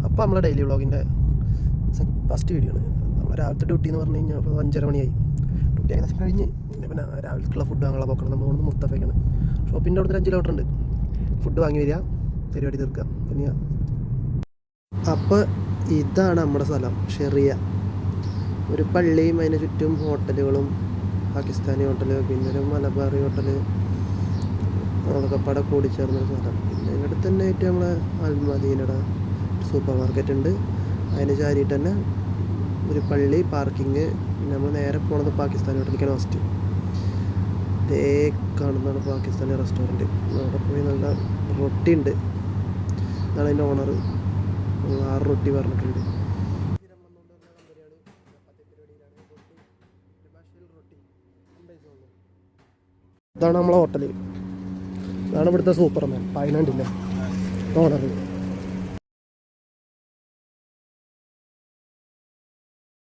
അപ്പോൾ നമ്മളെ daily വ്ളോഗിൻ്റെ first video ആണ്. നമ്മൾ രാവിലത്തെ ഡ്യൂട്ടി എന്ന് പറഞ്ഞു കഴിഞ്ഞാൽ അപ്പോൾ 5:30 മണിയായി. ഡ്യൂട്ടി ഏകദേശം കഴിഞ്ഞ് പിന്നെ രാവിലത്തേക്കുള്ള ഫുഡ് വാങ്ങാൻ പോക്കണം. നമ്മൾ പോകുന്നത് മുസ്തഫയ്ക്കാണ്. ഷോപ്പിൻ്റെ അവിടുത്തെ 5 കിലോമീറ്റർ ഉണ്ട്. ഫുഡ് വാങ്ങി വരിക, പരിപാടി തീർക്കുക. പിന്നെ അപ്പോൾ ഇതാണ് നമ്മുടെ സ്ഥലം, ഷെറിയ. ഒരു പള്ളിയും അതിന് ചുറ്റും ഹോട്ടലുകളും, പാകിസ്ഥാനി ഹോട്ടൽ, പിന്നെ ഒരു മലബാറി ഹോട്ടൽ, അതൊക്കെ പടം കൂടിച്ചേർന്നൊരു സ്ഥലം. പിന്നെ അതിൻ്റെ അടുത്ത് തന്നെ ആയിട്ട് നമ്മളെ അൽമദീനയുടെ സൂപ്പർ മാർക്കറ്റ് ഉണ്ട്. അതിന് ചാരിയിട്ട് തന്നെ ഒരു പള്ളി, പാർക്കിങ്. പിന്നെ നമ്മൾ നേരെ പോണത് പാകിസ്ഥാനി ഹോട്ടലിലേക്കാണ് ഫസ്റ്റ്. ഇതേ കാണുന്നതാണ് പാകിസ്ഥാനി റെസ്റ്റോറൻറ്റ്. അവിടെ പോയി നല്ല റൊട്ടി ഉണ്ട്. ഇതാണ് അതിൻ്റെ ഓണർ. 6 റൊട്ടി പറഞ്ഞിട്ടുണ്ട്. ഇതാണ് നമ്മളെ ഹോട്ടൽ. ഇതാണ് ഇവിടുത്തെ സൂപ്പർമാൻ, 15 ഓണർ.